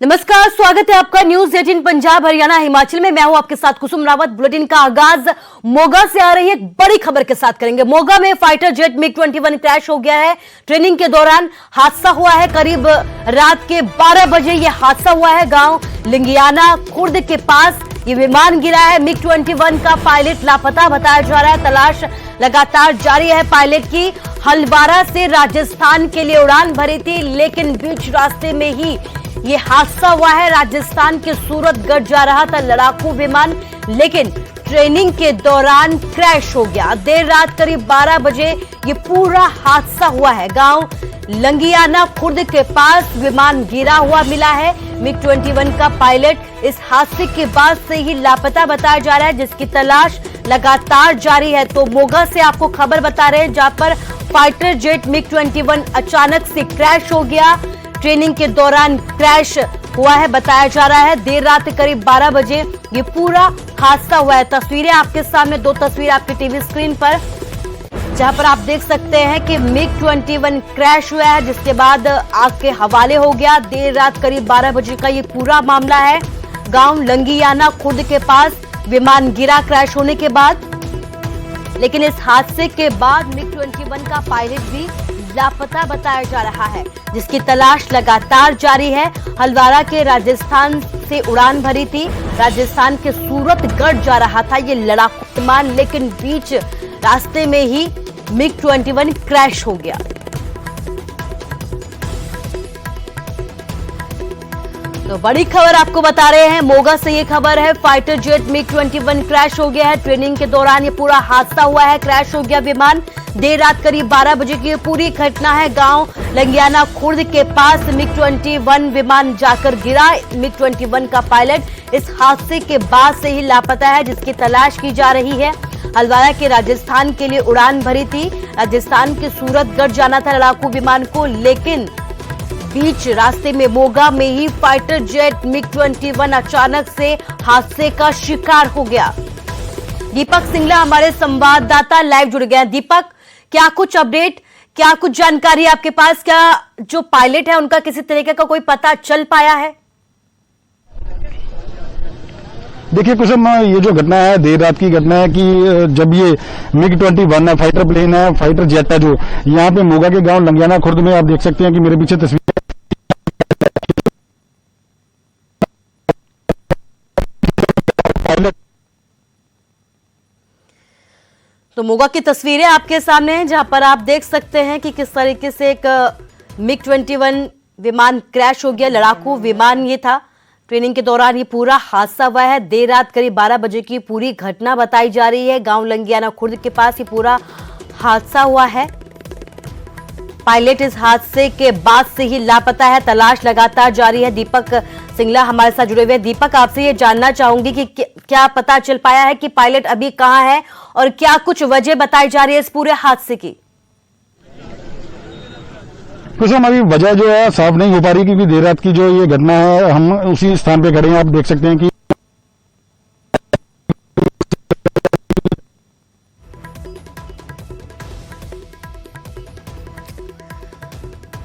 नमस्कार, स्वागत है आपका न्यूज 18 पंजाब हरियाणा हिमाचल में। मैं हूं आपके साथ कुसुम रावत। बुलेटिन का आगाज मोगा से आ रही है एक बड़ी खबर के साथ करेंगे। मोगा में फाइटर जेट MiG-21 क्रैश हो गया है। ट्रेनिंग के दौरान हादसा हुआ है। करीब रात के 12 बजे यह हादसा हुआ है। गांव लिंगियाना खुर्द के पास ये विमान गिरा है। MiG-21 का पायलट लापता बताया जा रहा है। तलाश लगातार जारी है। पायलट की हलवारा से राजस्थान के लिए उड़ान भरी थी, लेकिन बीच रास्ते में ही ये हादसा हुआ है। राजस्थान के सूरतगढ़ जा रहा था लड़ाकू विमान, लेकिन ट्रेनिंग के दौरान क्रैश हो गया। देर रात करीब 12 बजे ये पूरा हादसा हुआ है। गांव लंगियाना खुर्द के पास विमान गिरा हुआ मिला है। MiG-21 का पायलट इस हादसे के बाद से ही लापता बताया जा रहा है, जिसकी तलाश लगातार जारी है। तो मोगा से आपको खबर बता रहे हैं, जहां पर फाइटर जेट MiG-21 अचानक से क्रैश हो गया। ट्रेनिंग के दौरान क्रैश हुआ है बताया जा रहा है। देर रात करीब 12 बजे ये पूरा हादसा हुआ है। तस्वीरें आपके सामने, दो तस्वीर आपकी टीवी स्क्रीन पर, जहां पर आप देख सकते हैं कि MiG-21 क्रैश हुआ है, जिसके बाद आग के हवाले हो गया। देर रात करीब 12 बजे का ये पूरा मामला है। गांव लंगियाना खुर्द के पास विमान गिरा क्रैश होने के बाद, लेकिन इस हादसे के बाद MiG-21 का पायलट भी लापता बताया जा रहा है, जिसकी तलाश लगातार जारी है। हलवारा के राजस्थान से उड़ान भरी थी। राजस्थान के सूरतगढ़ जा रहा था ये लड़ाकू विमान, लेकिन बीच रास्ते में ही MiG-21 क्रैश हो गया। तो बड़ी खबर आपको बता रहे हैं, मोगा से ये खबर है। फाइटर जेट MiG-21 क्रैश हो गया है। ट्रेनिंग के दौरान ये पूरा हादसा हुआ है, क्रैश हो गया विमान। देर रात करीब 12 बजे की पूरी घटना है। गांव लंगियाना खुर्द के पास MiG-21 विमान जाकर गिरा। MiG-21 का पायलट इस हादसे के बाद से ही लापता है, जिसकी तलाश की जा रही है। हलवारा के राजस्थान के लिए उड़ान भरी थी। राजस्थान के सूरतगढ़ जाना था लड़ाकू विमान को, लेकिन बीच रास्ते में मोगा में ही फाइटर जेट MiG-21 अचानक से हादसे का शिकार हो गया। दीपक सिंगला हमारे संवाददाता लाइव जुड़ गए हैं। दीपक, क्या कुछ अपडेट, क्या कुछ जानकारी आपके पास? क्या जो पायलट है उनका किसी तरीके का कोई पता चल पाया है? देखिए कुसुम, ये जो घटना है देर रात की घटना है कि जब ये MiG-21 है, फाइटर प्लेन है, फाइटर जेट है, जो यहाँ पे मोगा के गांव लंगियाना खुर्द में आप देख सकते हैं कि मेरे पीछे तस्वीर तो मोगा की तस्वीरें आपके सामने हैं, जहां पर आप देख सकते हैं कि किस तरीके से एक MiG-21 विमान क्रैश हो गया। लड़ाकू विमान ये था। ट्रेनिंग के दौरान ये पूरा हादसा हुआ है। देर रात करीब 12 बजे की पूरी घटना बताई जा रही है। गांव लंगियाना खुर्द के पास ये पूरा हादसा हुआ है। पायलट इस हादसे के बाद से ही लापता है। तलाश लगातार जारी है। दीपक सिंगला हमारे साथ जुड़े हुए हैं। दीपक, आपसे ये जानना चाहूंगी कि क्या पता चल पाया है कि पायलट अभी कहां है और क्या कुछ वजह बताई जा रही है इस पूरे हादसे की? कुसुम, अभी वजह जो है साफ नहीं हो पा रही, क्योंकि देर रात की जो ये घटना है, हम उसी स्थान पे खड़े हैं। आप देख सकते हैं कि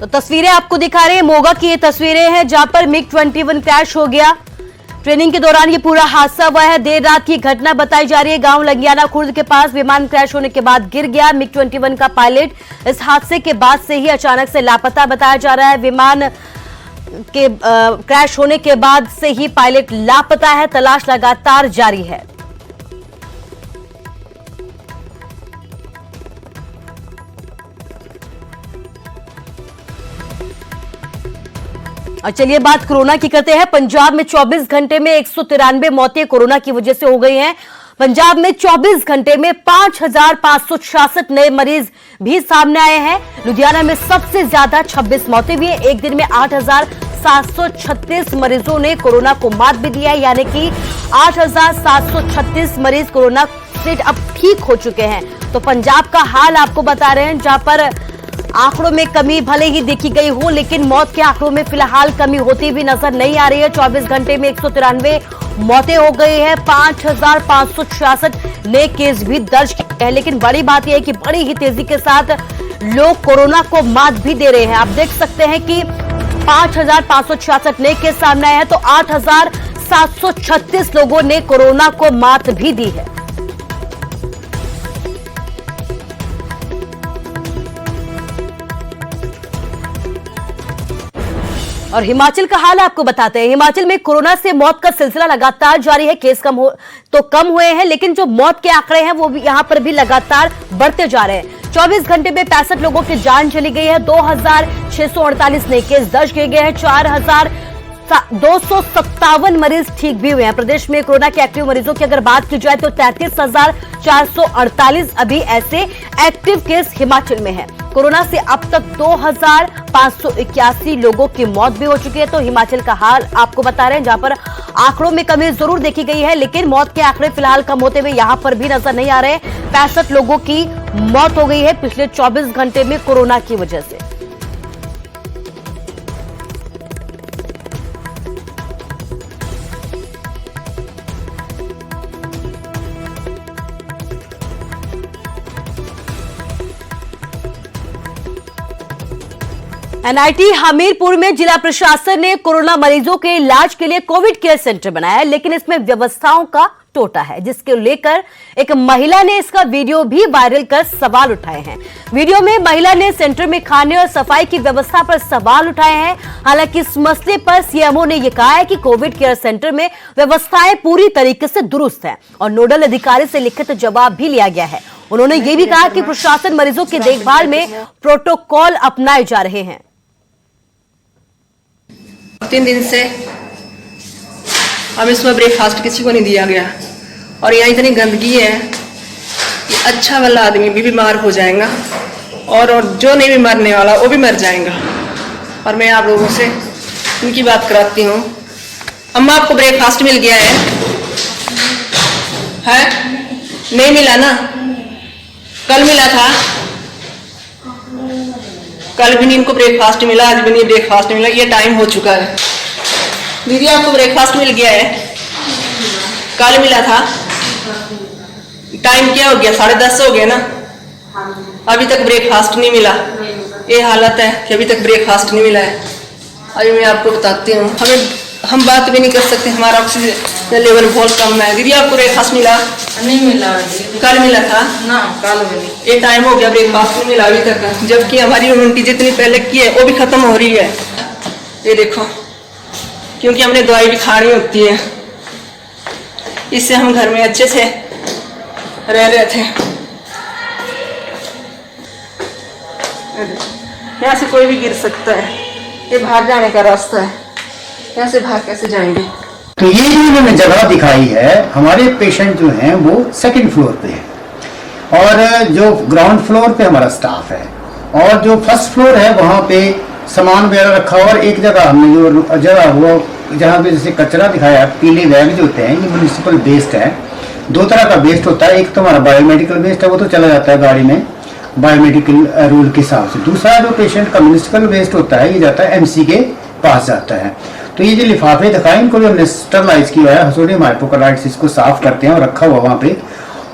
तो तस्वीरें आपको दिखा रहे हैं, मोगा की ये तस्वीरें हैं जहां पर MiG-21 क्रैश हो गया। ट्रेनिंग के दौरान ये पूरा हादसा हुआ है। देर रात की घटना बताई जा रही है। गांव लंगियाना खुर्द के पास विमान क्रैश होने के बाद गिर गया। MiG-21 का पायलट इस हादसे के बाद से ही अचानक से लापता बताया जा रहा है। विमान के क्रैश होने के बाद से ही पायलट लापता है। तलाश लगातार जारी है। और चलिए बात कोरोना की करते हैं। पंजाब में 24 घंटे में 193 मौतें कोरोना की वजह से हो गई हैं। पंजाब में 24 घंटे में 5,566 नए मरीज भी सामने आए हैं। लुधियाना में सबसे ज्यादा 26 मौतें भी हैं। एक दिन में 8,736 मरीजों ने कोरोना को मात भी दिया है, यानी कि 8,736 मरीज कोरोना से अब ठीक हो चुके हैं। तो पंजाब का हाल आपको बता रहे हैं, जहां पर आंकड़ों में कमी भले ही देखी गई हो, लेकिन मौत के आंकड़ों में फिलहाल कमी होती भी नजर नहीं आ रही है। 24 घंटे में 193 मौतें हो गई है। 5,566 नए केस भी दर्ज किए हैं। लेकिन बड़ी बात यह है कि बड़ी ही तेजी के साथ लोग कोरोना को मात भी दे रहे हैं। आप देख सकते हैं कि 5,566 नए केस सामने आए हैं तो 8,736 लोगों ने कोरोना को मात भी दी है। और हिमाचल का हाल आपको बताते हैं। हिमाचल में कोरोना से मौत का सिलसिला लगातार जारी है। केस कम हुए हैं, लेकिन जो मौत के आंकड़े हैं वो भी यहां पर भी लगातार बढ़ते जा रहे हैं। 24 घंटे में 65 लोगों की जान चली गई है। 2,648 नए केस दर्ज किए गए हैं। 4,257 मरीज ठीक भी हुए हैं। प्रदेश में कोरोना के एक्टिव मरीजों की अगर बात की जाए तो 33,448 अभी ऐसे एक्टिव केस हिमाचल में हैं। कोरोना से अब तक 2,581 लोगों की मौत भी हो चुकी है। तो हिमाचल का हाल आपको बता रहे हैं, जहां पर आंकड़ों में कमी जरूर देखी गई है, लेकिन मौत के आंकड़े फिलहाल कम होते हुए यहां पर भी नजर नहीं आ रहे। 65 लोगों की मौत हो गई है पिछले 24 घंटे में कोरोना की वजह से। एनआईटी हमीरपुर में जिला प्रशासन ने कोरोना मरीजों के इलाज के लिए कोविड केयर सेंटर बनाया है, लेकिन इसमें व्यवस्थाओं का टोटा है, जिसके लेकर एक महिला ने इसका वीडियो भी वायरल कर सवाल उठाए हैं। वीडियो में महिला ने सेंटर में खाने और सफाई की व्यवस्था पर सवाल उठाए हैं। हालांकि इस मसले पर सीएमओ ने यह कहा है कि कोविड केयर सेंटर में व्यवस्थाएं पूरी तरीके से दुरुस्त है और नोडल अधिकारी से लिखित जवाब भी लिया गया है। उन्होंने ये भी कहा कि प्रशासन मरीजों की देखभाल में प्रोटोकॉल अपनाए जा रहे हैं। 3 दिन से अब इसमें ब्रेकफास्ट किसी को नहीं दिया गया और यहाँ इतनी गंदगी है कि अच्छा वाला आदमी भी बीमार हो जाएगा और जो नहीं भी मरने वाला वो भी मर जाएगा। और मैं आप लोगों से इनकी बात कराती हूँ। अम्मा, आपको ब्रेकफास्ट मिल गया है? नहीं मिला ना? कल मिला था, कल भी नहीं इनको ब्रेकफास्ट मिला, आज भी नहीं ब्रेकफास्ट मिला। ये टाइम हो चुका है। दीदी, आपको ब्रेकफास्ट मिल गया है? कल मिला था। टाइम क्या हो गया? 10:30 हो गया ना, अभी तक ब्रेकफास्ट नहीं मिला। ये हालत है कि अभी तक ब्रेकफास्ट नहीं मिला है। अभी मैं आपको बताती हूँ, हम बात भी नहीं कर सकते, हमारा ऑक्सीजन लेवल बहुत कम है। दीदी, आपको ब्रेकफास्ट मिला? नहीं मिला। कल मिला था ना? कल भी नहीं। ये टाइम हो गया, ब्रेकफास्ट नहीं मिला अभी तक, जबकि हमारी इम्यूनिटी जितनी पहले की है वो भी खत्म हो रही है। ये देखो, क्योंकि हमने दवाई भी खानी होती है, इससे हम घर में अच्छे से रह रहे थे। यहाँ से कोई भी गिर सकता है, ये बाहर जाने का रास्ता है, यहाँ से बाहर कैसे जाएंगे? तो ये जो इन्होंने जगह दिखाई है, हमारे पेशेंट जो हैं वो 2nd फ्लोर पे है और जो ग्राउंड फ्लोर पे हमारा स्टाफ है और जो 1st फ्लोर है वहाँ पे सामान वगैरह रखा हुआ। और एक जगह हमने जो जगह वो जहाँ पे जैसे कचरा दिखाया, पीले बैग जो होते हैं, ये म्यूनिसिपल वेस्ट है। 2 तरह का वेस्ट होता है, एक तो हमारा बायोमेडिकल वेस्ट है, वो तो चला जाता है गाड़ी में बायोमेडिकल रूल के हिसाब से। दूसरा जो पेशेंट का म्यूनिसिपल वेस्ट होता है, ये जाता है एमसी के पास जाता है। तो ये जो लिफाफे दिखाए, इनको भी हमने स्टरलाइज किया है, सोडियम हाइपोक्लोराइड से इसको साफ करते हैं और रखा हुआ वहाँ पे।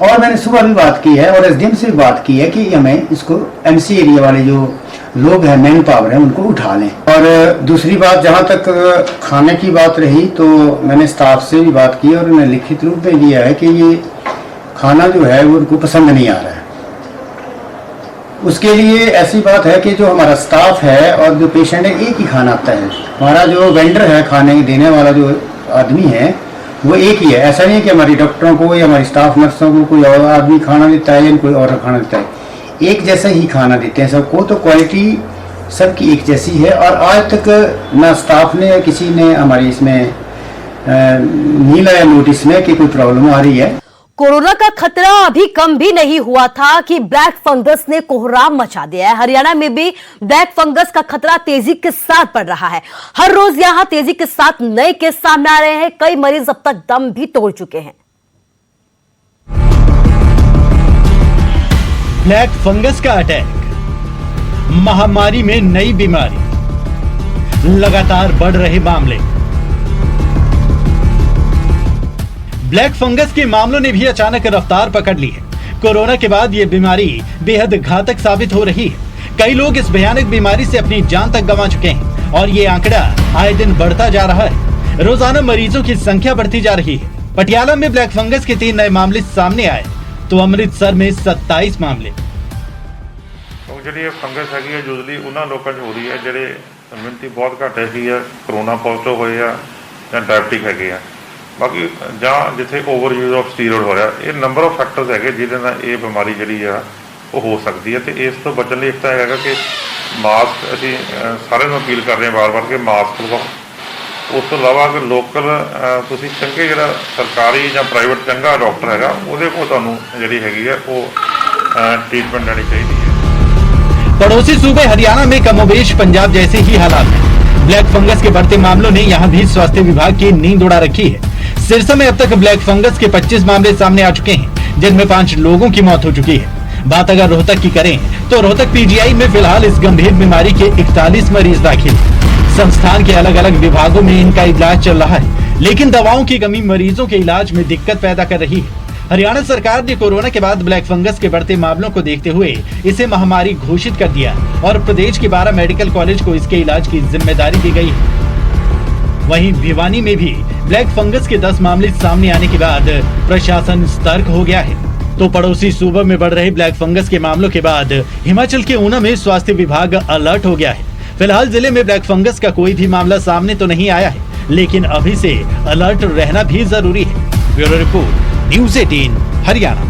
और मैंने सुबह भी बात की है और एसडीएम से भी बात की है कि हमें इसको एमसी एरिया वाले जो लोग हैं, मैन पावर है, उनको उठा लें। और दूसरी बात, जहाँ तक खाने की बात रही, तो मैंने स्टाफ से भी बात की और उन्हें लिखित रूप में दिया है कि ये खाना जो है वो उनको पसंद नहीं आ रहा है। उसके लिए ऐसी बात है कि जो हमारा स्टाफ है और जो पेशेंट है, एक ही खाना आता है। हमारा जो वेंडर है, खाने देने वाला जो आदमी है, वो एक ही है। ऐसा नहीं है कि हमारी डॉक्टरों को या हमारी स्टाफ नर्सों को कोई और आदमी खाना देता है या कोई और खाना देता है। एक जैसा ही खाना देते हैं सबको, तो क्वालिटी सबकी एक जैसी है। और आज तक ना स्टाफ ने या किसी ने हमारी इसमें नहीं लाया नोटिस में कि कोई प्रॉब्लम आ रही है। कोरोना का खतरा अभी कम भी नहीं हुआ था कि ब्लैक फंगस ने कोहराम मचा दिया है। हरियाणा में भी ब्लैक फंगस का खतरा तेजी के साथ बढ़ रहा है। हर रोज यहां तेजी के साथ नए केस सामने आ रहे हैं। कई मरीज अब तक दम भी तोड़ चुके हैं। ब्लैक फंगस का अटैक, महामारी में नई बीमारी, लगातार बढ़ रहे मामले। ब्लैक फंगस के मामलों ने भी अचानक रफ्तार पकड़ ली है। कोरोना के बाद ये बीमारी बेहद घातक साबित हो रही है। कई लोग इस भयानक बीमारी से अपनी जान तक गंवा चुके हैं। और ये आंकड़ा आए दिन बढ़ता जा रहा है। रोजाना मरीजों की संख्या बढ़ती जा रही है। पटियाला में ब्लैक फंगस के 3 नए मामले सामने आए तो अमृतसर में 27 मामले। ਜਿਹੜੀ ਫੰਗਸ ਹੈਗੀ ਹੈ ਯੂਜ਼ਲੀ ਉਹਨਾਂ ਲੋਕਾਂ 'ਚ ਹੋ ਰਹੀ ਹੈ ਜਿਹੜੇ ਇਮਿਊਨਿਟੀ ਬਹੁਤ ਘੱਟ ਹੈਗੀ ਆ, ਕਰੋਨਾ ਪੋਜ਼ਿਟਿਵ ਹੋਏ ਆ ਜਾਂ ਡਾਇਬਟਿਕ ਹੈਗੇ ਆ, ਬਾਕੀ ਜਾਂ ਜਿੱਥੇ ਓਵਰ ਯੂਜ਼ ਆਫ ਸਟੀਰੋਇਡ ਹੋ ਰਿਹਾ। ਇਹ ਨੰਬਰ ਆਫ ਫੈਕਟਰਸ ਹੈਗੇ ਜਿਹਦੇ ਨਾਲ ਇਹ ਬਿਮਾਰੀ ਜਿਹੜੀ ਆ ਉਹ ਹੋ ਸਕਦੀ ਹੈ। ਤੇ ਇਸ ਤੋਂ ਬਚਣ ਲਈ ਇੱਕ ਤਾਂ ਹੈਗਾ ਕਿ ਮਾਸਕ ਅਸੀਂ ਸਾਰਿਆਂ ਨੂੰ ਅਪੀਲ ਕਰ ਰਹੇ ਹਾਂ ਵਾਰ-ਵਾਰ ਕਿ ਮਾਸਕ ਲਗਾਓ। ਉਸ ਤੋਂ ਇਲਾਵਾ ਕਿ ਲੋਕਲ ਤੁਸੀਂ ਚੰਗੇ ਜਿਹੜਾ ਸਰਕਾਰੀ ਜਾਂ ਪ੍ਰਾਈਵੇਟ ਚੰਗਾ ਡਾਕਟਰ ਹੈਗਾ ਉਹਦੇ ਕੋਲ ਤੁਹਾਨੂੰ ਜਿਹੜੀ ਹੈਗੀ ਹੈ ਉਹ ट्रीटमेंट लेनी चाहिए। पड़ोसी सूबे हरियाणा में कमोबेश पंजाब जैसे ही हालात हैं। ब्लैक फंगस के बढ़ते मामलों ने यहां भी स्वास्थ्य विभाग की नींद उड़ा रखी है। सिरसा में अब तक ब्लैक फंगस के 25 मामले सामने आ चुके हैं, जिनमें 5 लोगों की मौत हो चुकी है। बात अगर रोहतक की करें तो रोहतक पीजीआई में फिलहाल इस गंभीर बीमारी के 41 मरीज दाखिल। संस्थान के अलग अलग विभागों में इनका इलाज चल रहा है, लेकिन दवाओं की कमी मरीजों के इलाज में दिक्कत पैदा कर रही है। हरियाणा सरकार ने कोरोना के बाद ब्लैक फंगस के बढ़ते मामलों को देखते हुए इसे महामारी घोषित कर दिया और प्रदेश के 12 मेडिकल कॉलेज को इसके इलाज की जिम्मेदारी दी गई है। वहीं भिवानी में भी ब्लैक फंगस के 10 मामले सामने आने के बाद प्रशासन सतर्क हो गया है। तो पड़ोसी सूबों में बढ़ रहे ब्लैक फंगस के मामलों के बाद हिमाचल के ऊना में स्वास्थ्य विभाग अलर्ट हो गया है। फिलहाल जिले में ब्लैक फंगस का कोई भी मामला सामने तो नहीं आया है, लेकिन अभी से अलर्ट रहना भी जरूरी है। Bureau report, news 18 Haryana.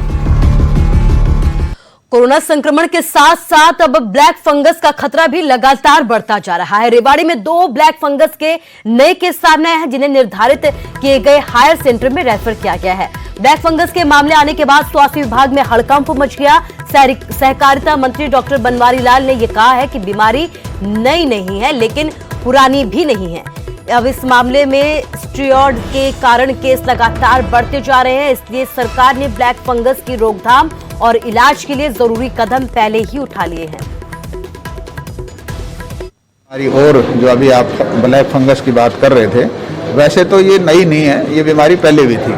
Corona संक्रमण के साथ साथ अब ब्लैक फंगस का खतरा भी लगातार बढ़ता जा रहा है। रेवाड़ी में 2 ब्लैक फंगस के नए केस सामने आए हैं, जिन्हें निर्धारित किए गए हायर सेंटर में रेफर किया गया है। ब्लैक फंगस के मामले आने के बाद स्वास्थ्य विभाग में हड़कंप मच गया। सहकारिता मंत्री डॉक्टर बनवारी लाल ने यह कहा है कि बीमारी नई नहीं है, लेकिन पुरानी भी नहीं है। अब इस मामले में स्टीरॉयड के कारण केस लगातार बढ़ते जा रहे हैं, इसलिए सरकार ने ब्लैक फंगस की रोकथाम और इलाज के लिए जरूरी कदम पहले ही उठा लिए हैं। और जो अभी आप ब्लैक फंगस की बात कर रहे थे, वैसे तो ये नई नहीं है, ये बीमारी पहले भी थी,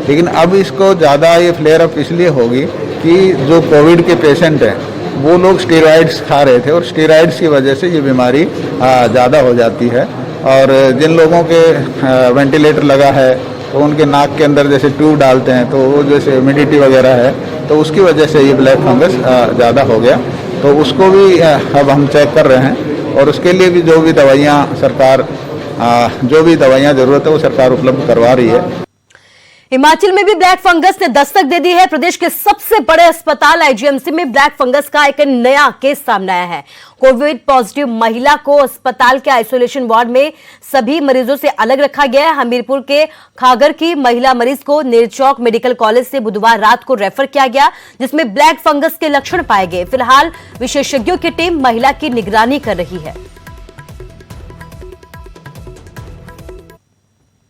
लेकिन अब इसको ज़्यादा ये फ्लेयर अप इसलिए होगी कि जो कोविड के पेशेंट हैं वो लोग स्टेरॉइड्स खा रहे थे और स्टेरॉइड्स की वजह से ये बीमारी ज़्यादा हो जाती है। और जिन लोगों के वेंटिलेटर लगा है तो उनके नाक के अंदर जैसे ट्यूब डालते हैं तो वो जैसे ह्यूमिडिटी वगैरह है तो उसकी वजह से ये ब्लैक फंगस ज़्यादा हो गया। तो उसको भी अब हम चेक कर रहे हैं और उसके लिए भी जो भी दवाइयाँ सरकार जो भी दवाइयाँ ज़रूरत है वो सरकार उपलब्ध करवा रही है। हिमाचल में भी ब्लैक फंगस ने दस्तक दे दी है। प्रदेश के सबसे बड़े अस्पताल आईजीएमसी में ब्लैक फंगस का एक नया केस सामने आया है। कोविड पॉजिटिव महिला को अस्पताल के आइसोलेशन वार्ड में सभी मरीजों से अलग रखा गया है। हमीरपुर के खागर की महिला मरीज को नेरचौक मेडिकल कॉलेज से बुधवार रात को रेफर किया गया, जिसमें ब्लैक फंगस के लक्षण पाए गए। फिलहाल विशेषज्ञों की टीम महिला की निगरानी कर रही है।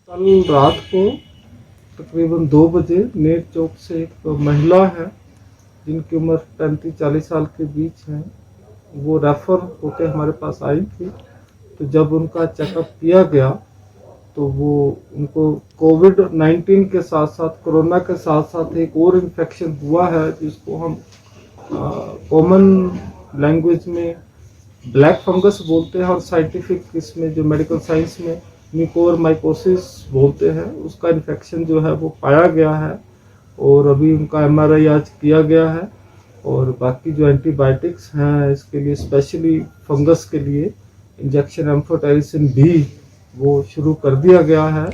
कल रात को तकरीबन 2 बजे नेर चौक से एक महिला है जिनकी उम्र 35-40 साल के बीच है, वो रेफर होकर हमारे पास आई थी। तो जब उनका चेकअप किया गया तो वो उनको कोविड-19 के साथ साथ कोरोना के साथ साथ एक और इन्फेक्शन हुआ है जिसको हम कॉमन लैंग्वेज में ब्लैक फंगस बोलते हैं और साइंटिफिक इसमें जो मेडिकल साइंस में म्यूकोरमाइकोसिस बोलते हैं, उसका इन्फेक्शन जो है वो पाया गया है और अभी उनका एमआरआई आज किया गया है। और बाकी जो एंटीबायोटिक्स हैं इसके लिए स्पेशली फंगस के लिए इंजेक्शन एम्फोटेरिसिन भी वो शुरू कर दिया गया है।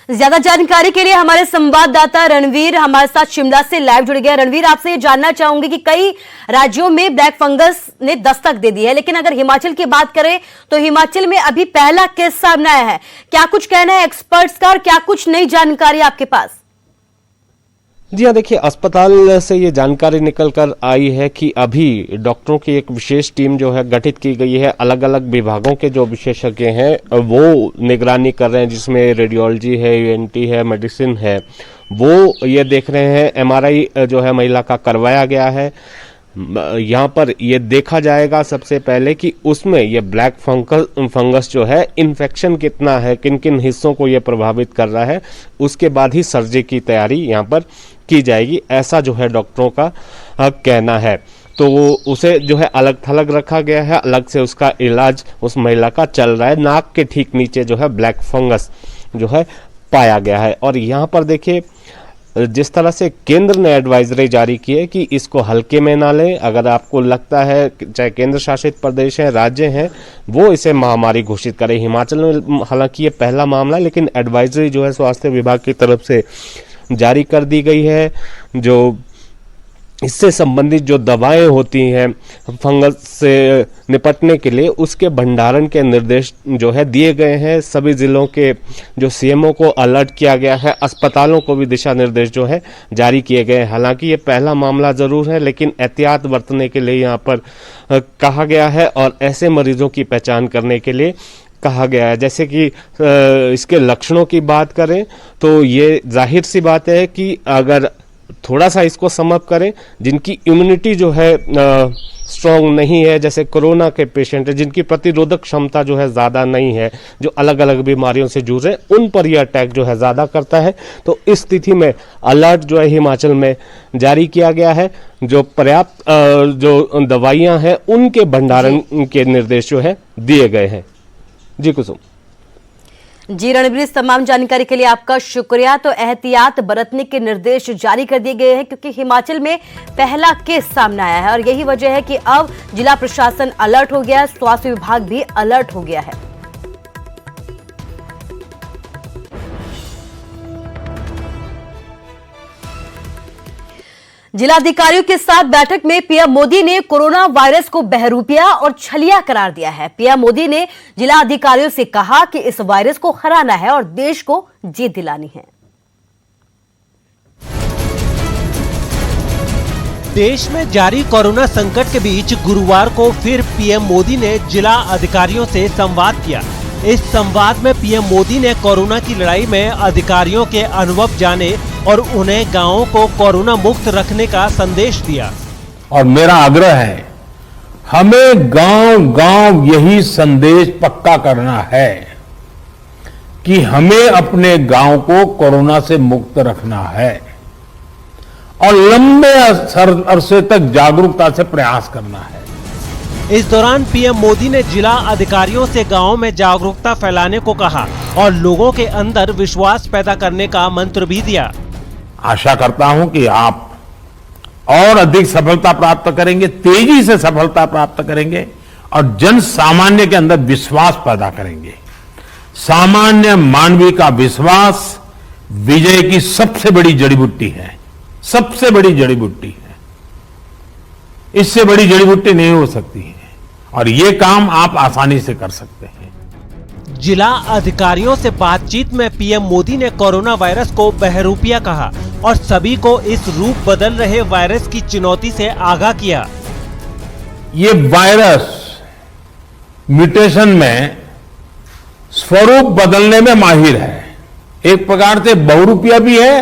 ज्यादा जानकारी के लिए हमारे संवाददाता रणवीर हमारे साथ शिमला से लाइव जुड़ गया। रणवीर, आपसे ये जानना चाहूंगी कि कई राज्यों में ब्लैक फंगस ने दस्तक दे दी है, लेकिन अगर हिमाचल की बात करें तो हिमाचल में अभी पहला केस सामने आया है। क्या कुछ कहना है एक्सपर्ट्स का और क्या कुछ नई जानकारी आपके पास? जी हाँ, देखिए अस्पताल से ये जानकारी निकल कर आई है कि अभी डॉक्टरों की एक विशेष टीम जो है गठित की गई है। अलग अलग विभागों के जो विशेषज्ञ हैं वो निगरानी कर रहे हैं, जिसमें रेडियोलॉजी है, यूएनटी है, मेडिसिन है। वो ये देख रहे हैं, एमआरआई जो है महिला का करवाया गया है। यहाँ पर ये देखा जाएगा सबसे पहले कि उसमें ये ब्लैक फंगस जो है इन्फेक्शन कितना है, किन किन हिस्सों को ये प्रभावित कर रहा है, उसके बाद ही सर्जरी की तैयारी यहाँ पर की जाएगी, ऐसा जो है डॉक्टरों का कहना है। तो उसे जो है अलग थलग रखा गया है, अलग से उसका इलाज उस महिला का चल रहा है। नाक के ठीक नीचे जो है ब्लैक फंगस जो है पाया गया है। और यहाँ पर देखिए जिस तरह से केंद्र ने एडवाइजरी जारी की है कि इसको हल्के में ना लें। अगर आपको लगता है चाहे केंद्र शासित प्रदेश हैं, राज्य हैं, वो इसे महामारी घोषित करें। हिमाचल में हालांकि ये पहला मामला है, लेकिन एडवाइजरी जो है स्वास्थ्य विभाग की तरफ से जारी कर दी गई है। जो इससे संबंधित जो दवाएं होती हैं फंगस से निपटने के लिए, उसके भंडारण के निर्देश जो है दिए गए हैं। सभी जिलों के जो सीएमओ को अलर्ट किया गया है, अस्पतालों को भी दिशा निर्देश जो है जारी किए गए हैं। हालांकि ये पहला मामला जरूर है, लेकिन एहतियात बरतने के लिए यहाँ पर कहा गया है और ऐसे मरीजों की पहचान करने के लिए कहा गया है। जैसे कि इसके लक्षणों की बात करें तो ये जाहिर सी बात है कि अगर थोड़ा सा इसको समअप करें, जिनकी इम्यूनिटी जो है स्ट्रॉन्ग नहीं है, जैसे कोरोना के पेशेंट है जिनकी प्रतिरोधक क्षमता जो है ज़्यादा नहीं है, जो अलग अलग बीमारियों से जूझ रहे हैं, उन पर यह अटैक जो है ज़्यादा करता है। तो इस स्थिति में अलर्ट जो है हिमाचल में जारी किया गया है। जो पर्याप्त जो दवाइयाँ हैं उनके भंडारण के निर्देश जो है दिए गए हैं। जी कुसुम। जी रणबीर, इस तमाम जानकारी के लिए आपका शुक्रिया। तो एहतियात बरतने के निर्देश जारी कर दिए गए हैं क्योंकि हिमाचल में पहला केस सामने आया है और यही वजह है कि अब जिला प्रशासन अलर्ट हो गया है, स्वास्थ्य विभाग भी अलर्ट हो गया है। जिलाधिकारियों के साथ बैठक में पीएम मोदी ने कोरोना वायरस को बहरूपिया और छलिया करार दिया है। पीएम मोदी ने जिला अधिकारियों से कहा कि इस वायरस को हराना है और देश को जीत दिलानी है। देश में जारी कोरोना संकट के बीच गुरुवार को फिर पीएम मोदी ने जिला अधिकारियों से संवाद किया। इस संवाद में पीएम मोदी ने कोरोना की लड़ाई में अधिकारियों के अनुभव जाने और उन्हें गांवों को कोरोना मुक्त रखने का संदेश दिया। और मेरा आग्रह है, हमें गांव-गांव यही संदेश पक्का करना है कि हमें अपने गांव को कोरोना से मुक्त रखना है और लंबे अरसे तक जागरूकता से प्रयास करना है। इस दौरान पीएम मोदी ने जिला अधिकारियों से गांव में जागरूकता फैलाने को कहा और लोगों के अंदर विश्वास पैदा करने का मंत्र भी दिया। आशा करता हूं कि आप और अधिक सफलता प्राप्त करेंगे, तेजी से सफलता प्राप्त करेंगे और जन सामान्य के अंदर विश्वास पैदा करेंगे। सामान्य मानवीय का विश्वास विजय की सबसे बड़ी जड़ी बूटी है, सबसे बड़ी जड़ी बूटी है। इससे बड़ी जड़ी बूटी नहीं हो सकती है और ये काम आप आसानी से कर सकते हैं। जिला अधिकारियों से बातचीत में पीएम मोदी ने कोरोना वायरस को बहरूपिया कहा और सभी को इस रूप बदल रहे वायरस की चुनौती से आगाह किया। ये वायरस म्यूटेशन में स्वरूप बदलने में माहिर है, एक प्रकार से बहुरूपिया भी है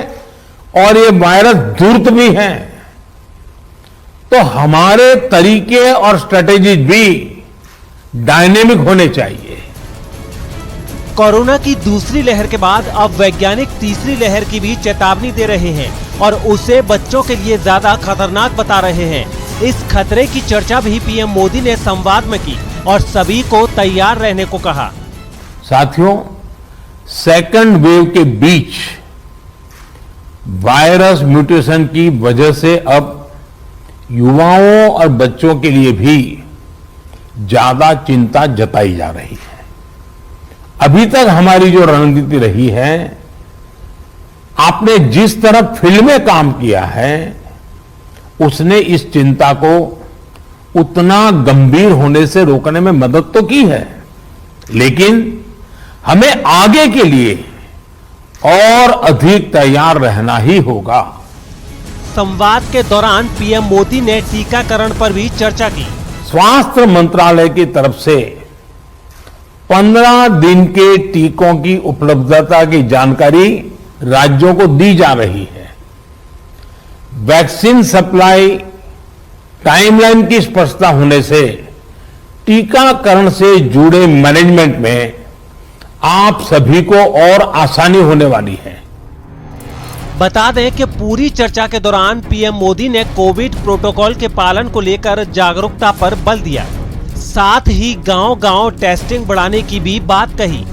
और ये वायरस धूर्त भी है। तो हमारे तरीके और स्ट्रेटेजी भी डायनेमिक होने चाहिए। कोरोना की दूसरी लहर के बाद अब वैज्ञानिक तीसरी लहर की भी चेतावनी दे रहे हैं और उसे बच्चों के लिए ज्यादा खतरनाक बता रहे हैं। इस खतरे की चर्चा भी पीएम मोदी ने संवाद में की और सभी को तैयार रहने को कहा। साथियों, सेकंड वेव के बीच वायरस म्यूटेशन की वजह से अब युवाओं और बच्चों के लिए भी ज्यादा चिंता जताई जा रही है। अभी तक हमारी जो रणनीति रही है, आपने जिस तरह फील्ड में काम किया है, उसने इस चिंता को उतना गंभीर होने से रोकने में मदद तो की है, लेकिन हमें आगे के लिए और अधिक तैयार रहना ही होगा। संवाद के दौरान पीएम मोदी ने टीकाकरण पर भी चर्चा की। स्वास्थ्य मंत्रालय की तरफ से 15 दिन के टीकों की उपलब्धता की जानकारी राज्यों को दी जा रही है। वैक्सीन सप्लाई टाइमलाइन की स्पष्टता होने से टीकाकरण से जुड़े मैनेजमेंट में आप सभी को और आसानी होने वाली है। बता दें कि पूरी चर्चा के दौरान पीएम मोदी ने कोविड प्रोटोकॉल के पालन को लेकर जागरूकता पर बल दिया। साथ ही गांव-गांव टेस्टिंग बढ़ाने की भी बात कही।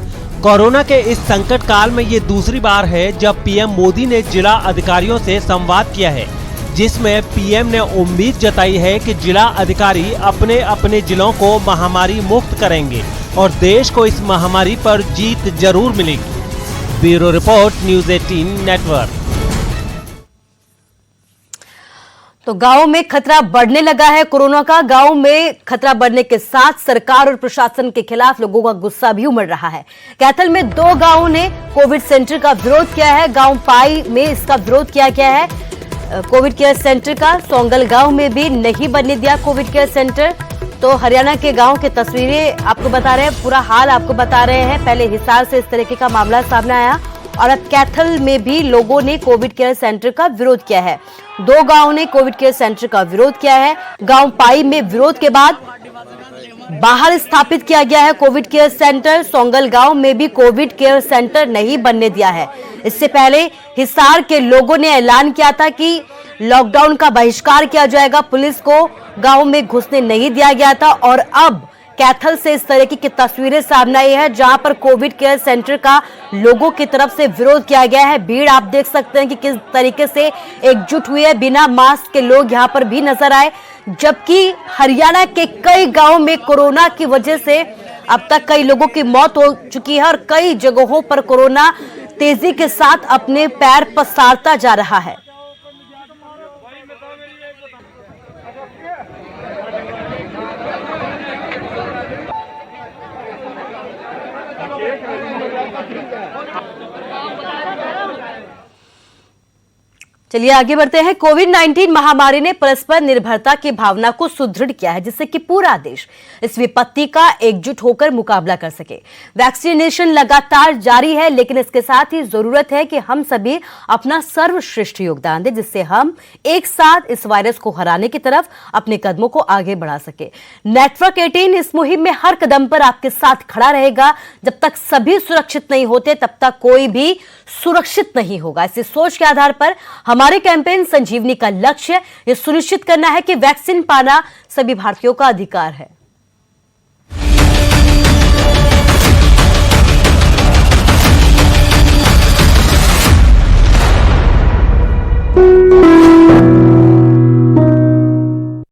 कोरोना के इस संकट काल में ये दूसरी बार है जब पीएम मोदी ने जिला अधिकारियों से संवाद किया है, जिसमें पीएम ने उम्मीद जताई है कि जिला अधिकारी अपने अपने जिलों को महामारी मुक्त करेंगे और देश को इस महामारी पर जीत जरूर मिलेगी। Bureau report, news 18 network. तो गांव में खतरा बढ़ने लगा है कोरोना का। गांव में खतरा बढ़ने के साथ सरकार और प्रशासन के खिलाफ लोगों का गुस्सा भी उमड़ रहा है। कैथल में 2 गांवों ने कोविड सेंटर का विरोध किया है। गांव पाई में इसका विरोध किया गया है कोविड केयर सेंटर का। सोंगल गांव में भी नहीं बनने दिया कोविड केयर सेंटर। तो हरियाणा के गांव की तस्वीरें आपको बता रहे हैं, पूरा हाल आपको बता रहे हैं। पहले हिसार से इस तरीके का मामला सामने आया और अब कैथल में भी लोगों ने कोविड केयर सेंटर का विरोध किया है। 2 गांवों ने कोविड केयर सेंटर का विरोध किया है। गांव पाई में विरोध के बाद बाहर स्थापित किया गया है कोविड केयर सेंटर। सोंगल गांव में भी कोविड केयर सेंटर नहीं बनने दिया है। इससे पहले हिसार के लोगों ने ऐलान किया था कि लॉकडाउन का बहिष्कार किया जाएगा। पुलिस को गांव में घुसने नहीं दिया गया था और अब कैथल से इस तरह की तस्वीरें सामने आई है जहां पर कोविड केयर सेंटर का लोगों की तरफ से विरोध किया गया है। भीड़ आप देख सकते हैं कि किस तरीके से एकजुट हुई है। बिना मास्क के लोग यहां पर भी नजर आए, जबकि हरियाणा के कई गांवों में कोरोना की वजह से अब तक कई लोगों की मौत हो चुकी है और कई जगहों पर कोरोना तेजी के साथ अपने पैर पसारता जा रहा है। चलिए आगे बढ़ते हैं। कोविड-19 महामारी ने परस्पर निर्भरता की भावना को सुदृढ़ किया है, जिससे कि पूरा देश इस विपत्ति का एकजुट होकर मुकाबला कर सके। वैक्सीनेशन लगातार जारी है, लेकिन इसके साथ ही जरूरत है कि हम सभी अपना सर्वश्रेष्ठ योगदान दें, जिससे हम एक साथ इस वायरस को हराने की तरफ अपने कदमों को आगे बढ़ा सके। नेटवर्क 18 इस मुहिम में हर कदम पर आपके साथ खड़ा रहेगा। जब तक सभी सुरक्षित नहीं होते, तब तक कोई भी सुरक्षित नहीं होगा। इसी सोच के आधार पर हमारे कैंपेन संजीवनी का लक्ष्य यह सुनिश्चित करना है कि वैक्सीन पाना सभी भारतीयों का अधिकार है।